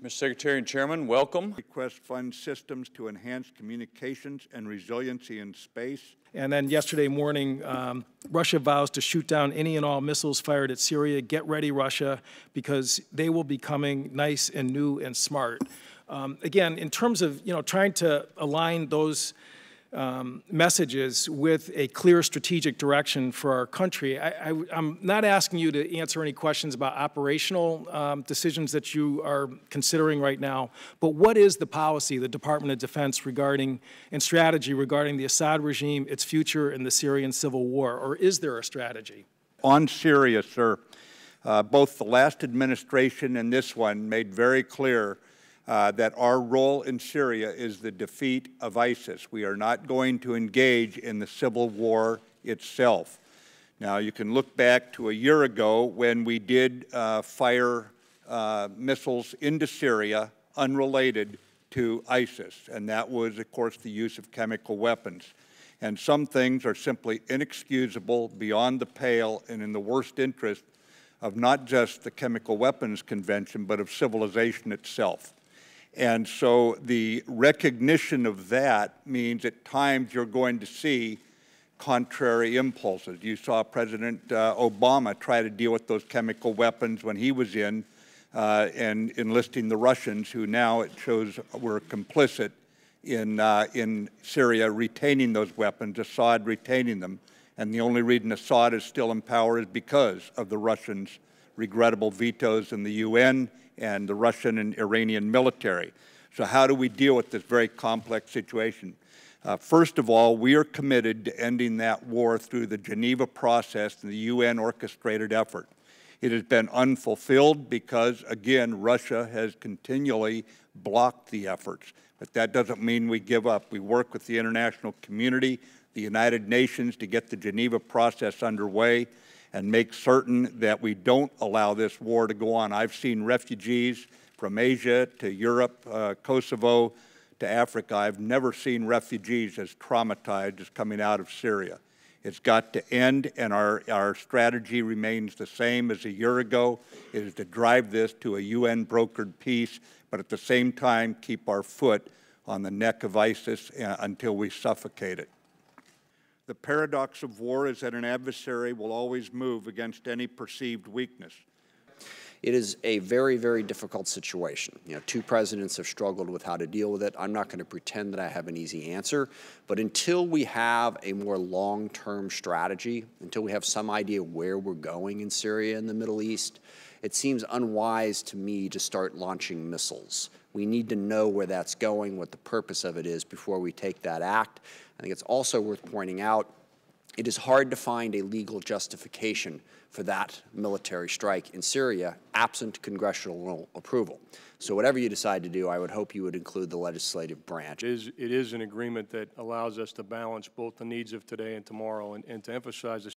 Mr. Secretary and Chairman, welcome. Request fund systems to enhance communications and resiliency in space. And then yesterday morning, Russia vows to shoot down any and all missiles fired at Syria. Get ready, Russia, because they will be coming nice and new and smart. Again, in terms of trying to align those messages with a clear strategic direction for our country, I'm not asking you to answer any questions about operational decisions that you are considering right now, but what is the policy, the Department of Defense regarding and strategy regarding the Assad regime, its future, and the Syrian civil war, or is there a strategy? On Syria, sir, both the last administration and this one made very clear that our role in Syria is the defeat of ISIS. We are not going to engage in the civil war itself. Now, you can look back to a year ago when we did fire missiles into Syria unrelated to ISIS, and that was, of course, the use of chemical weapons. And some things are simply inexcusable, beyond the pale, and in the worst interest of not just the Chemical Weapons Convention, but of civilization itself. And so the recognition of that means at times you're going to see contrary impulses. You saw President Obama try to deal with those chemical weapons when he was in and enlisting the Russians, who now it shows were complicit in Syria retaining those weapons, Assad retaining them. And the only reason Assad is still in power is because of the Russians' regrettable vetoes in the UN and the Russian and Iranian military. So how do we deal with this very complex situation? First of all, we are committed to ending that war through the Geneva process and the UN-orchestrated effort. It has been unfulfilled because, again, Russia has continually blocked the efforts. But that doesn't mean we give up. We work with the international community, the United Nations, to get the Geneva process underway and make certain that we don't allow this war to go on. I've seen refugees from Asia to Europe, Kosovo to Africa. I've never seen refugees as traumatized as coming out of Syria. It's got to end, and our strategy remains the same as a year ago. It is to drive this to a UN-brokered peace, but at the same time keep our foot on the neck of ISIS until we suffocate it. The paradox of war is that an adversary will always move against any perceived weakness. It is a very, very difficult situation. Two presidents have struggled with how to deal with it. I'm not going to pretend that I have an easy answer, but until we have a more long-term strategy, until we have some idea where we're going in Syria and the Middle East, it seems unwise to me to start launching missiles. We need to know where that's going, what the purpose of it is before we take that act. I think it's also worth pointing out it is hard to find a legal justification for that military strike in Syria absent congressional approval. So whatever you decide to do, I would hope you would include the legislative branch. It is an agreement that allows us to balance both the needs of today and tomorrow, and to emphasize the